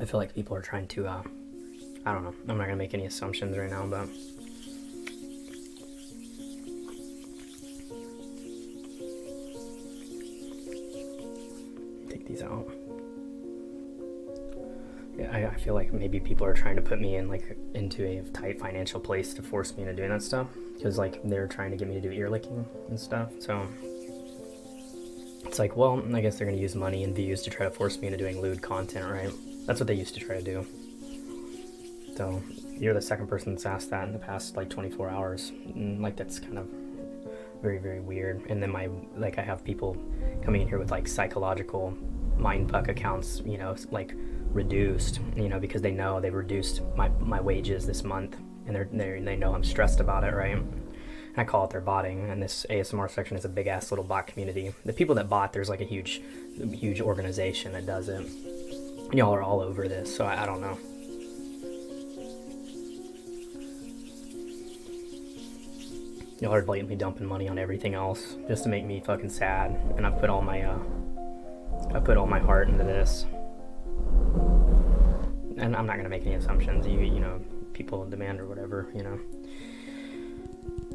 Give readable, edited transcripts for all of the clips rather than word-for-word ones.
I feel like people are trying to, I don't know. I'm not gonna make any assumptions right now, but take these out. Yeah, I feel like maybe people are trying to put me in like into a tight financial place to force me into doing that stuff, because like they're trying to get me to do ear licking and stuff. So it's like, well, I guess they're gonna use money and views to try to force me into doing lewd content, right? That's what they used to try to do. So you're the second person that's asked that in the past like 24 hours. And, like, that's kind of very, very weird. And then I have people coming in here with like psychological mindfuck accounts, you know, like reduced, you know, because they know they've reduced my wages this month, and they know I'm stressed about it, right? And I call it their botting, and this ASMR section is a big ass little bot community. The people that bot, there's like a huge organization that does it. Y'all are all over this, so I don't know. Y'all are blatantly dumping money on everything else just to make me fucking sad, and I put all my heart into this. And I'm not gonna make any assumptions. You know, people demand or whatever. You know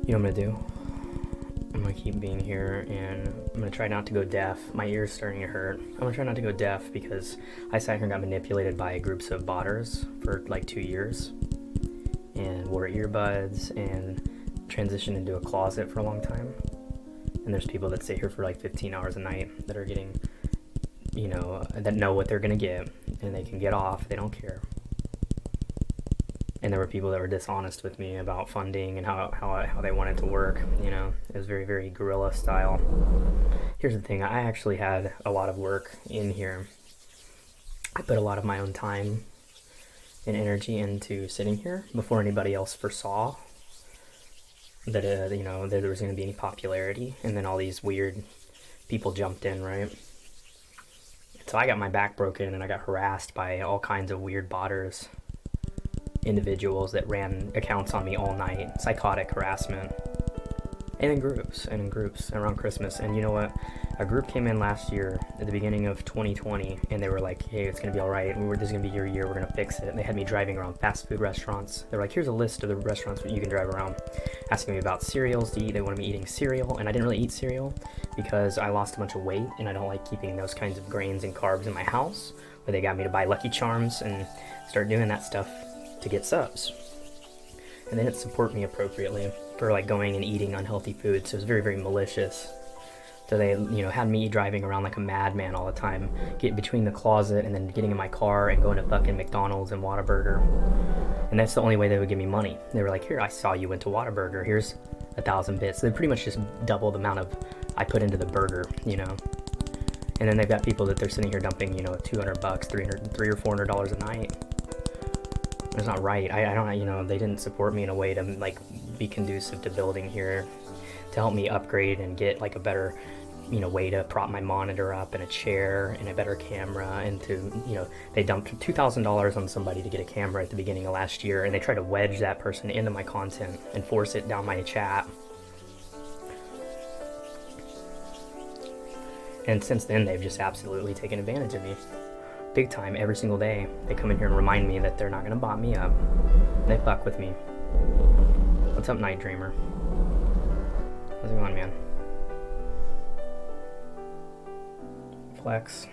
what I'm gonna do? I'm gonna keep being here, and I'm gonna try not to go deaf. My ear's starting to hurt. I'm gonna try not to go deaf because I sat here and got manipulated by groups of botters for like 2 years, and wore earbuds and transitioned into a closet for a long time. And there's people that sit here for like 15 hours a night that are getting, you know, that know what they're gonna get, and they can get off. They don't care. And there were people that were dishonest with me about funding and how they wanted to work. You know, it was very, very guerrilla style. Here's the thing: I actually had a lot of work in here. I put a lot of my own time and energy into sitting here before anybody else foresaw that you know, there was going to be any popularity, and then all these weird people jumped in, right? So I got my back broken, and I got harassed by all kinds of weird botters, individuals that ran accounts on me all night, psychotic harassment, and in groups around Christmas. And you know what? A group came in last year at the beginning of 2020, and they were like, hey, it's gonna be all right, this is gonna be your year, we're gonna fix it. And they had me driving around fast food restaurants. They were like, here's a list of the restaurants that you can drive around, asking me about cereals to eat. They wanted me eating cereal, and I didn't really eat cereal because I lost a bunch of weight, and I don't like keeping those kinds of grains and carbs in my house. But they got me to buy Lucky Charms and start doing that stuff to get subs. And they didn't support me appropriately for like going and eating unhealthy food, so it was very, very malicious. So they, you know, had me driving around like a madman all the time, get between the closet and then getting in my car and going to fucking McDonald's and Whataburger. And that's the only way they would give me money. They were like, here, I saw you went to Whataburger, here's 1,000 bits. So they pretty much just double the amount of I put into the burger, you know. And then they've got people that they're sitting here dumping, you know, $200, $300 or $400 a night. It's not right. I don't, you know, they didn't support me in a way to like be conducive to building here, to help me upgrade and get like a better, you know, way to prop my monitor up and a chair and a better camera, and to, you know, they dumped $2,000 on somebody to get a camera at the beginning of last year, and they tried to wedge that person into my content and force it down my chat. And since then, they've just absolutely taken advantage of me. Big time, every single day. They come in here and remind me that they're not gonna bot me up. They fuck with me. What's up, Night Dreamer? How's it going, man? Flex.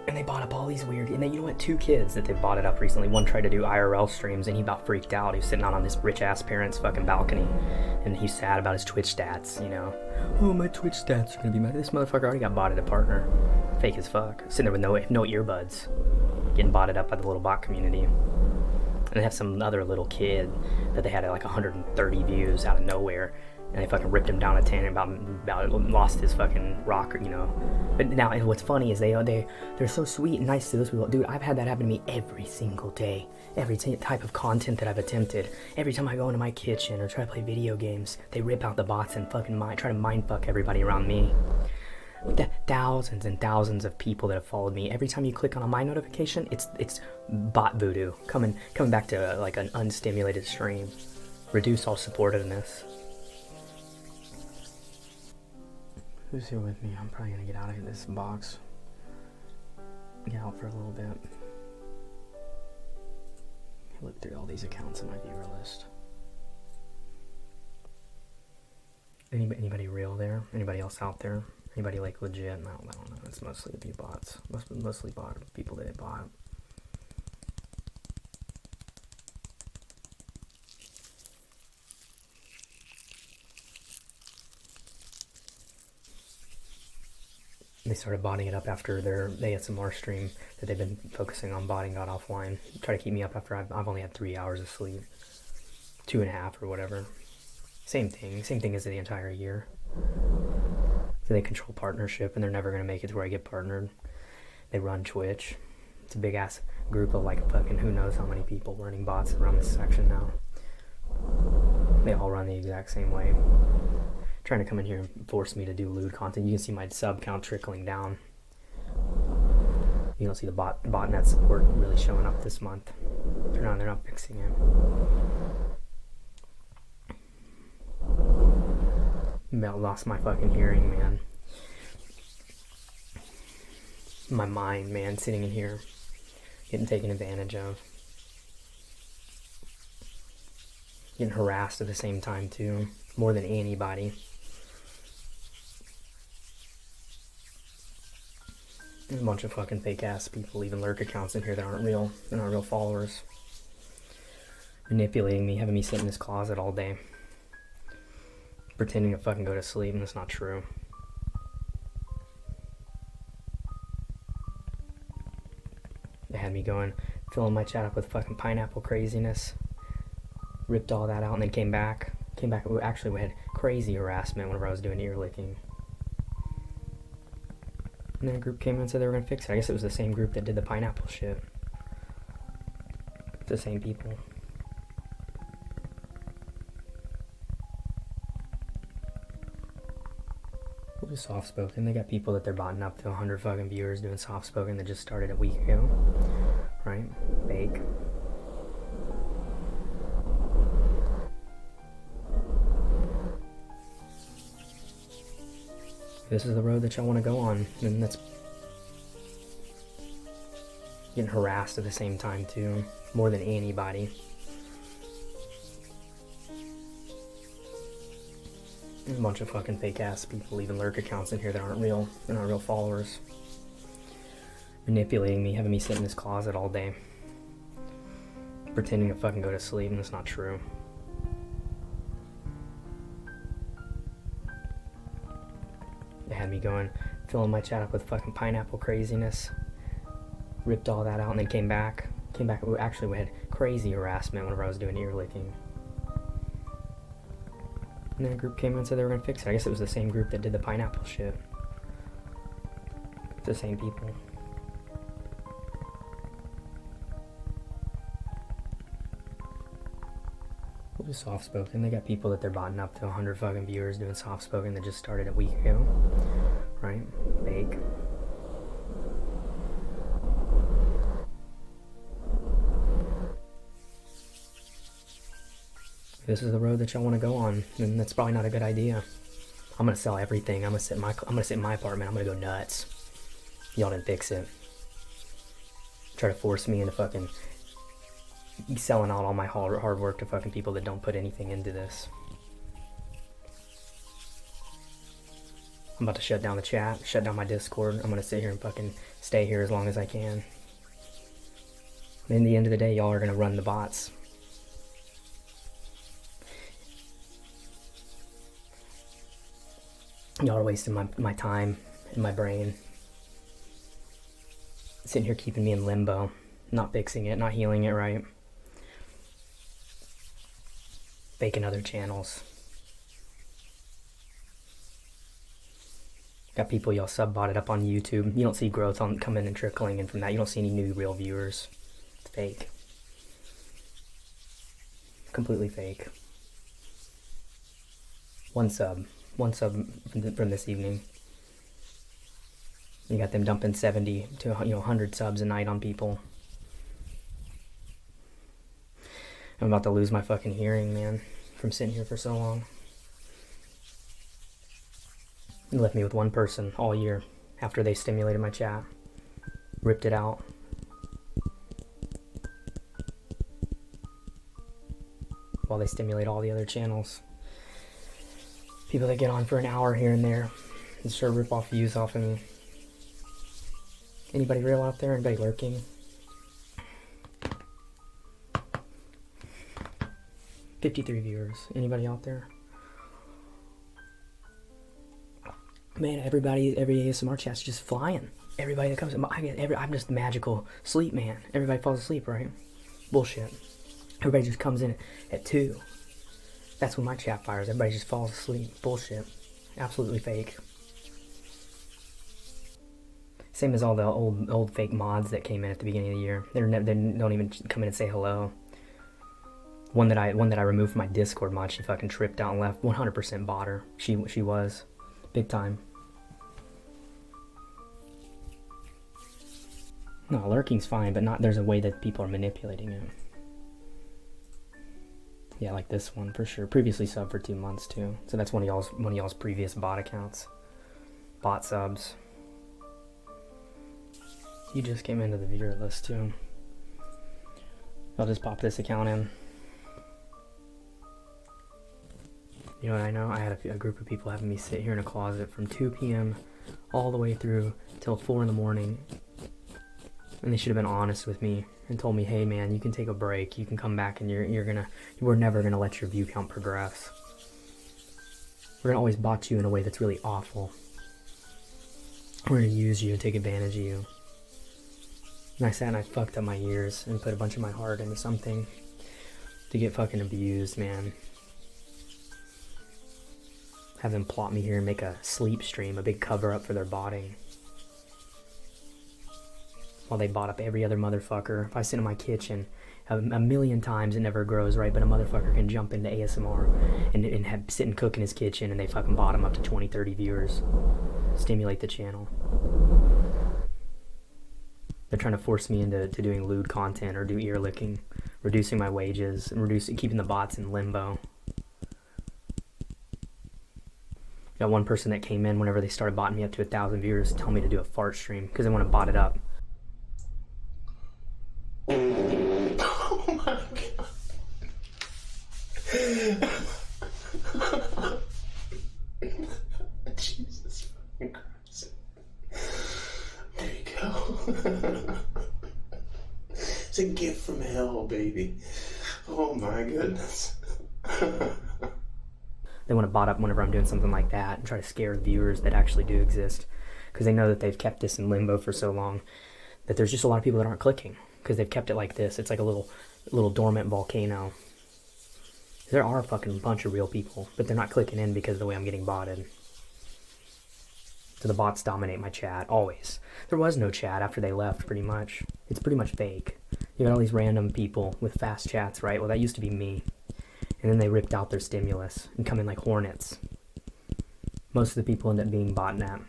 And they bought up all these weird, and then, you know what, 2 kids that they've bought it up recently. One tried to do IRL streams, and he about freaked out. He was sitting out on this rich-ass parent's fucking balcony, and he's sad about his Twitch stats, you know. Oh, my Twitch stats are gonna be mad. This motherfucker already got botted a partner. Fake as fuck. Sitting there with no earbuds, getting botted up by the little bot community. And they have some other little kid that they had like 130 views out of nowhere, and they fucking ripped him down a 10 and about lost his fucking rocker, you know. But now, what's funny is they're so sweet and nice to those people. Dude, I've had that happen to me every single day. Every type of content that I've attempted. Every time I go into my kitchen or try to play video games, they rip out the bots and fucking try to mindfuck everybody around me. Thousands and thousands of people that have followed me. Every time you click on a my notification, it's bot voodoo coming back to like an unstimulated stream. Reduce all supportiveness. Who's here with me? I'm probably gonna get out of this box. Yeah, out for a little bit. Look through all these accounts on my viewer list. Anybody real there? Anybody else out there? Anybody like legit? No, I don't know. It's mostly a few bots. Mostly bot people that bought. They started botting it up after their ASMR stream that they've been focusing on botting got offline. Try to keep me up after I've only had 3 hours of sleep. 2.5 or whatever. Same thing as the entire year. So they control partnership and they're never going to make it to where I get partnered. They run Twitch. It's a big ass group of like fucking who knows how many people running bots around this section now. They all run the exact same way. Trying to come in here and force me to do lewd content. You can see my sub count trickling down. You don't see the botnet support really showing up this month. They're not fixing it. Lost my fucking hearing, man. My mind, man, sitting in here, getting taken advantage of. Getting harassed at the same time, too. More than anybody. There's a bunch of fucking fake ass people, even lurk accounts in here that aren't real. They're not real followers. Manipulating me, having me sit in this closet all day. Pretending to fucking go to sleep, and that's not true. They had me going, filling my chat up with fucking pineapple craziness. Ripped all that out and then came back. Actually, we had crazy harassment whenever I was doing ear licking. And then a group came in and said they were going to fix it. I guess it was the same group that did the pineapple shit. It's the same people. We'll do soft spoken. They got people that they're botting up to 100 fucking viewers doing soft spoken that just started a week ago. Right? Fake. This is the road that y'all want to go on, and that's getting harassed at the same time too, more than anybody. There's a bunch of fucking fake ass people, even lurk accounts in here that aren't real. They're not real followers. Manipulating me, having me sit in this closet all day. Pretending to fucking go to sleep, and that's not true. They had me going, filling my chat up with fucking pineapple craziness. Ripped all that out and then came back. Actually, we had crazy harassment whenever I was doing ear licking. And then a group came in and said they were going to fix it. I guess it was the same group that did the pineapple shit. It's the same people. We'll do soft spoken. They got people that they're botting up to 100 fucking viewers doing soft spoken that just started a week ago. Right? Fake. This is the road that y'all want to go on, and that's probably not a good idea. I'm gonna sell everything. I'm gonna sit in my apartment. I'm gonna go nuts. Y'all didn't fix it. Try to force me into fucking selling out all my hard work to fucking people that don't put anything into this. I'm about to shut down the chat, shut down my Discord. I'm gonna sit here and fucking stay here as long as I can. And in the end of the day, y'all are gonna run the bots. Y'all are wasting my time and my brain. Sitting here keeping me in limbo. Not fixing it, not healing it right. Faking other channels. Got people y'all sub-botted up on YouTube. You don't see growth coming and trickling in from that. You don't see any new real viewers. It's fake. Completely fake. One sub from this evening. You got them dumping 70 to 100 subs a night on people. I'm about to lose my fucking hearing, man, from sitting here for so long. You left me with one person all year after they stimulated my chat. ripped it out. While they stimulate all the other channels. People that get on for an hour here and there and start to rip off views off of me. Anybody real out there? Anybody lurking? 53 viewers. Anybody out there? Man, every ASMR chat's just flying. Everybody that comes, I'm just the magical sleep man. Everybody falls asleep, right? Bullshit. Everybody just comes in at 2. That's when my chat fires. Everybody just falls asleep. Bullshit. Absolutely fake. Same as all the old fake mods that came in at the beginning of the year. They don't even come in and say hello. One that I removed from my Discord mod, she fucking tripped out and left. 100% bought her. She was. Big time. No, lurking's fine, but not. There's a way that people are manipulating it. Yeah, like this one for sure. Previously subbed for 2 months too. So that's one of y'all's previous bot accounts. Bot subs. You just came into the viewer list too. I'll just pop this account in. You know what I know? I had a group of people having me sit here in a closet from 2 p.m. all the way through till 4 in the morning. And they should have been honest with me and told me, hey man, you can take a break, you can come back, and we're never gonna let your view count progress. We're gonna always bot you in a way that's really awful. We're gonna use you and take advantage of you. And I sat and I fucked up my ears and put a bunch of my heart into something to get fucking abused, man. Have them plot me here and make a sleep stream, a big cover up for their botting. While they bought up every other motherfucker. If I sit in my kitchen a million times, it never grows right, but a motherfucker can jump into ASMR and sit and cook in his kitchen, and they fucking bought him up to 20, 30 viewers. Stimulate the channel. They're trying to force me into doing lewd content or do ear licking, reducing my wages, and keeping the bots in limbo. Got one person that came in whenever they started botting me up to 1,000 viewers, tell me to do a fart stream because they want to bot it up. Oh my god. Jesus fucking Christ. There you go. It's a gift from hell, baby. Oh my goodness. They want to bot up whenever I'm doing something like that and try to scare the viewers that actually do exist, because they know that they've kept this in limbo for so long that there's just a lot of people that aren't clicking because they've kept it like this. It's like a little dormant volcano. There are a fucking bunch of real people, but they're not clicking in because of the way I'm getting botted. So the bots dominate my chat, always. There was no chat after they left, pretty much. It's pretty much fake. You got all these random people with fast chats, right? Well, that used to be me. And then they ripped out their stimulus and come in like hornets. Most of the people end up being botnet.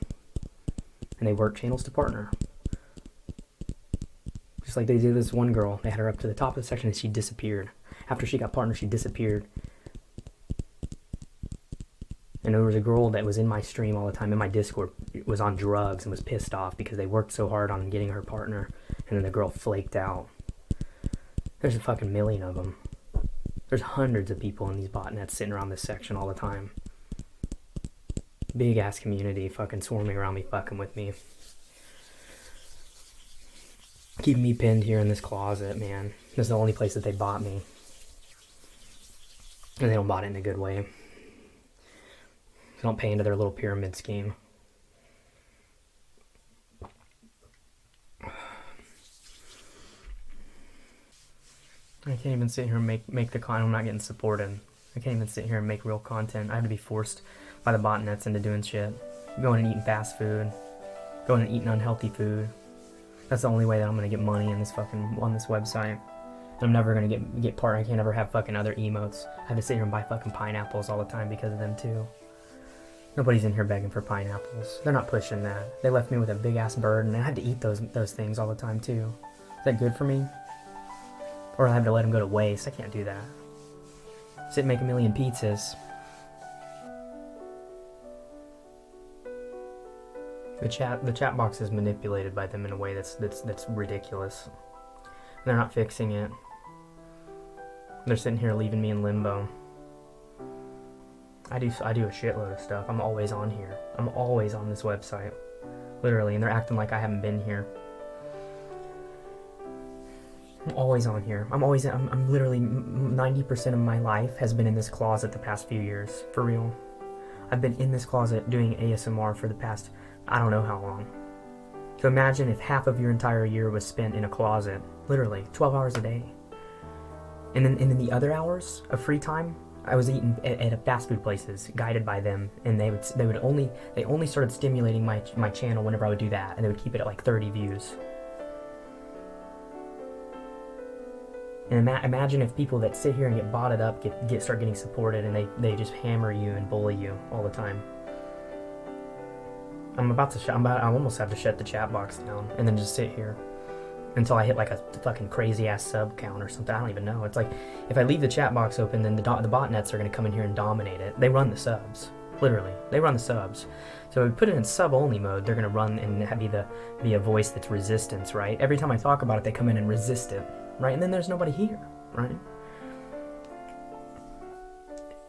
And they work channels to partner. Just like they did this one girl. They had her up to the top of the section and she disappeared. After she got partner, she disappeared. And there was a girl that was in my stream all the time, in my Discord, was on drugs and was pissed off because they worked so hard on getting her partner. And then the girl flaked out. There's a fucking million of them. There's hundreds of people in these botnets sitting around this section all the time. Big ass community fucking swarming around me, fucking with me. Keeping me pinned here in this closet, man. This is the only place that they bought me. And they don't bot it in a good way. They don't pay into their little pyramid scheme. I can't even sit here and make the content. I'm not getting supported. I can't even sit here and make real content. I have to be forced by the botnets into doing shit. Going and eating fast food. Going and eating unhealthy food. That's the only way that I'm gonna get money in this fucking on this website. And I'm never gonna get part. I can't ever have fucking other emotes. I have to sit here and buy fucking pineapples all the time because of them too. Nobody's in here begging for pineapples. They're not pushing that. They left me with a big ass bird, and I had to eat those things all the time too. Is that good for me? Or I have to let them go to waste. I can't do that. Sit and make a million pizzas. The chat box is manipulated by them in a way that's ridiculous. They're not fixing it. They're sitting here leaving me in limbo. I do a shitload of stuff. I'm always on here. I'm always on this website. Literally, and they're acting like I haven't been here. I'm always on here. I'm literally 90% of my life has been in this closet the past few years. For real. I've been in this closet doing ASMR for the past, I don't know how long. So imagine if half of your entire year was spent in a closet. Literally, 12 hours a day. And then the other hours of free time, I was eating at fast food places, guided by them, and they only started stimulating my channel whenever I would do that, and they would keep it at like 30 views. And imagine if people that sit here and get botted up start getting supported, and they just hammer you and bully you all the time. I almost have to shut the chat box down and then just sit here until I hit like a fucking crazy ass sub count or something. I don't even know. It's like if I leave the chat box open, then the botnets are going to come in here and dominate it. They run the subs, literally. They run the subs. So if we put it in sub only mode, they're going to run and be a voice that's resistance, right? Every time I talk about it, they come in and resist it, right? And then there's nobody here, right?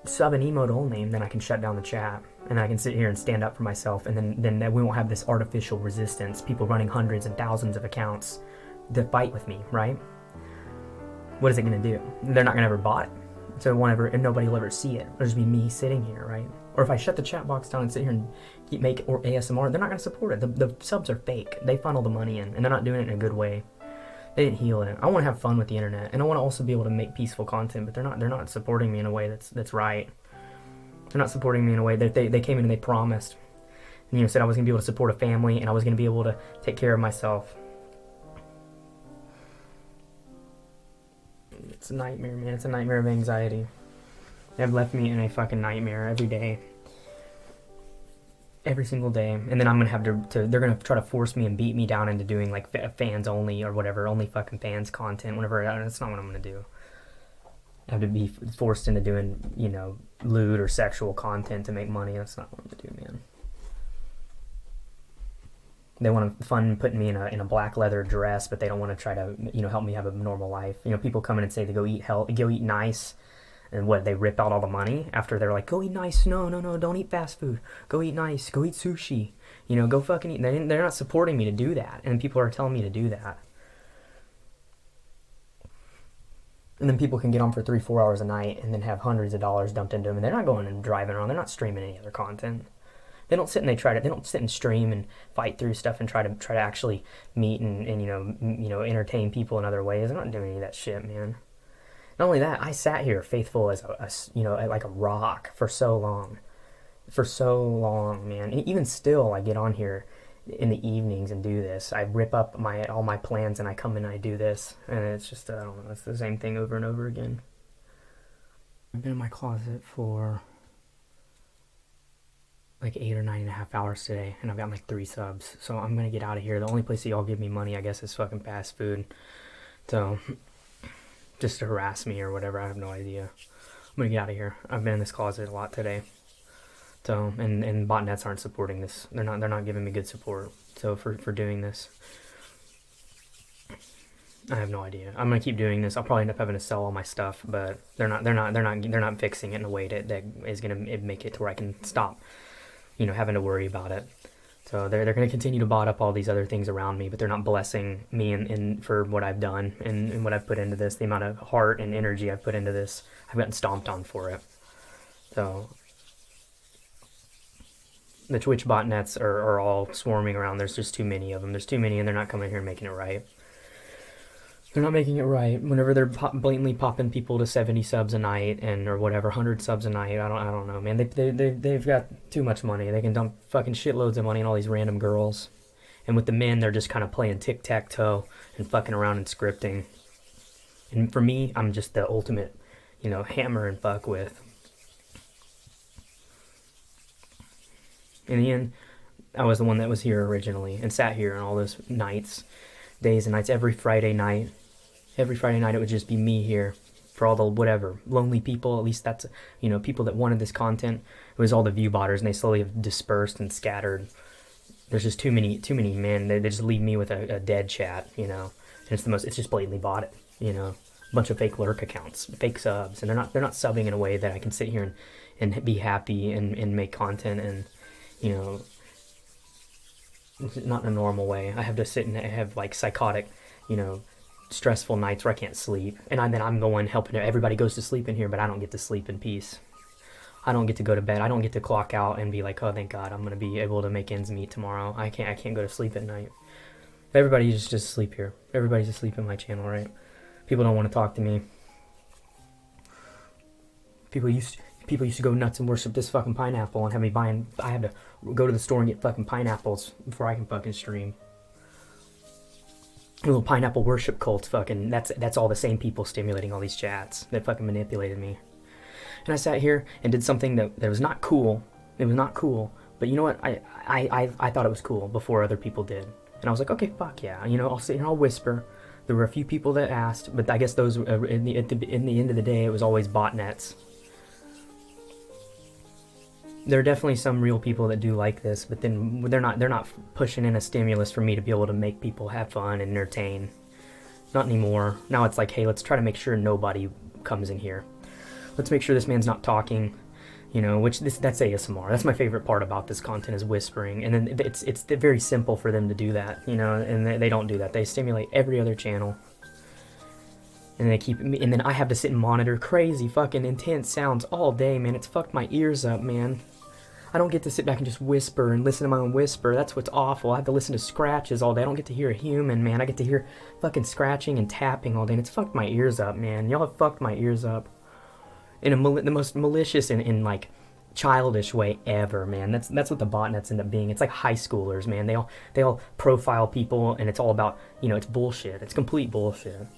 Sub and emote only, and then I can shut down the chat, and I can sit here and stand up for myself, and then we won't have this artificial resistance. People running hundreds and thousands of accounts to fight with me, right? What is it going to do? They're not going to ever bot it. So and nobody will ever see it. It'll just be me sitting here, right? Or if I shut the chat box down and sit here and make ASMR, they're not going to support it. The subs are fake. They funnel the money in, and they're not doing it in a good way. They didn't heal it. I want to have fun with the internet, and I want to also be able to make peaceful content, but they're not supporting me in a way that's right. They're not supporting me in a way that they came in and they promised. And, said I was going to be able to support a family, and I was going to be able to take care of myself. It's a nightmare, man. It's a nightmare of anxiety. They've left me in a fucking nightmare every day. Every single day. And then I'm going to have to they're going to try to force me and beat me down into doing like fans only or whatever, only fucking fans content, whatever. That's not what I'm going to do. I have to be forced into doing, lewd or sexual content to make money. That's not what I'm going to do, man. They want to fund putting me in a black leather dress, but they don't want to try to, help me have a normal life. People come in and say they go eat nice, and what, they rip out all the money after they're like, go eat nice. No, don't eat fast food. Go eat nice. Go eat sushi. Go fucking eat. They're not supporting me to do that, and people are telling me to do that. And then people can get on for 3-4 hours a night and then have hundreds of dollars dumped into them, and they're not going and driving around. They're not streaming any other content. They don't sit and stream and fight through stuff and try to actually meet and entertain people in other ways. They're not doing any of that shit, man. Not only that, I sat here faithful as like a rock for so long, man. And even still, I get on here in the evenings and do this. I rip up all my plans and I come in and I do this, and it's just I don't know. It's the same thing over and over again. I've been in my closet for like 8 or 9.5 hours today, and I've got like 3 subs, so I'm gonna get out of here. The only place that y'all give me money, I guess, is fucking fast food, so just to harass me or whatever. I have no idea. I'm gonna get out of here. I've been in this closet a lot today, so and botnets aren't supporting this. They're not giving me good support. So for doing this, I have no idea. I'm gonna keep doing this. I'll probably end up having to sell all my stuff, but they're not fixing it in a way that is gonna make it to where I can stop having to worry about it. So they're going to continue to bot up all these other things around me, but they're not blessing me in for what I've done and what I've put into this. The amount of heart and energy I've put into this, I've gotten stomped on for it. So the Twitch botnets are all swarming around. There's just too many of them. There's too many, and they're not coming here and making it right. They're not making it right. Whenever they're blatantly popping people to 70 subs a night or whatever, 100 subs a night, I don't know, man. They've got too much money. They can dump fucking shitloads of money on all these random girls. And with the men, they're just kind of playing tic-tac-toe and fucking around and scripting. And for me, I'm just the ultimate, hammer and fuck with. In the end, I was the one that was here originally and sat here on all those days and nights, every Friday night. Every Friday night it would just be me here for all the whatever lonely people. At least that's people that wanted this content. It was all the view botters, and they slowly have dispersed and scattered. There's just too many men. They just leave me with a dead chat, you know. And it's just blatantly bought it, you know. A bunch of fake lurk accounts, fake subs, and they're not subbing in a way that I can sit here and be happy and make content and, you know, not in a normal way. I have to sit and have like psychotic, you know, stressful nights where I can't sleep, and then I'm going helping everybody goes to sleep in here, but I don't get to sleep in peace. I don't get to go to bed. I don't get to clock out and be like, oh, thank God, I'm gonna be able to make ends meet tomorrow. I can't go to sleep at night. Everybody's just asleep here. Everybody's asleep in my channel, right? People don't want to talk to me. People used to go nuts and worship this fucking pineapple and have me buying. I had to go to the store and get fucking pineapples before I can fucking stream. Little pineapple worship cults, fucking. That's all the same people stimulating all these chats that fucking manipulated me. And I sat here and did something that was not cool. It was not cool. But you know what? I thought it was cool before other people did. And I was like, okay, fuck yeah. You know, I'll sit here and I'll whisper. There were a few people that asked, but I guess those in the end of the day, it was always botnets. There are definitely some real people that do like this, but then they're not pushing in a stimulus for me to be able to make people have fun and entertain. Not anymore. Now it's like, hey, let's try to make sure nobody comes in here. Let's make sure this man's not talking, you know, that's ASMR. That's my favorite part about this content is whispering. And then it's very simple for them to do that, you know, and they don't do that. They stimulate every other channel. And and then I have to sit and monitor crazy fucking intense sounds all day, man. It's fucked my ears up, man. I don't get to sit back and just whisper and listen to my own whisper. That's what's awful. I have to listen to scratches all day. I don't get to hear a human, man. I get to hear fucking scratching and tapping all day, and it's fucked my ears up, man. Y'all have fucked my ears up in the most malicious and like childish way ever, man. That's what the botnets end up being. It's like high schoolers, man. They all profile people, and it's all about, you know, it's bullshit. It's complete bullshit.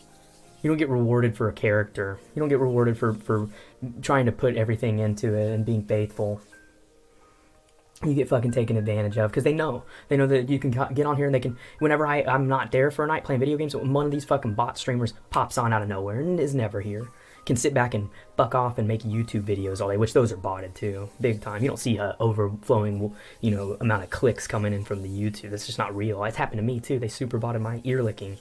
You don't get rewarded for a character. You don't get rewarded for trying to put everything into it and being faithful. You get fucking taken advantage of because they know that you can get on here and they can, whenever I'm not there for a night playing video games, one of these fucking bot streamers pops on out of nowhere and is never here, can sit back and fuck off and make YouTube videos all day, which those are botted too, big time. You don't see a overflowing, you know, amount of clicks coming in from the YouTube. That's just not real. It's happened to me too. They super botted my ear licking.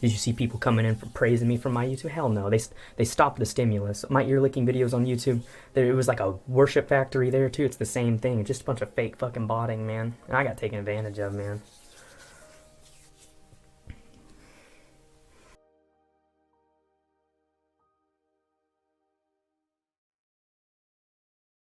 Did you see people coming in for praising me from my YouTube? Hell no. They stopped the stimulus. My ear licking videos on YouTube, it was like a worship factory there too. It's the same thing. It's just a bunch of fake fucking botting, man. And I got taken advantage of, man.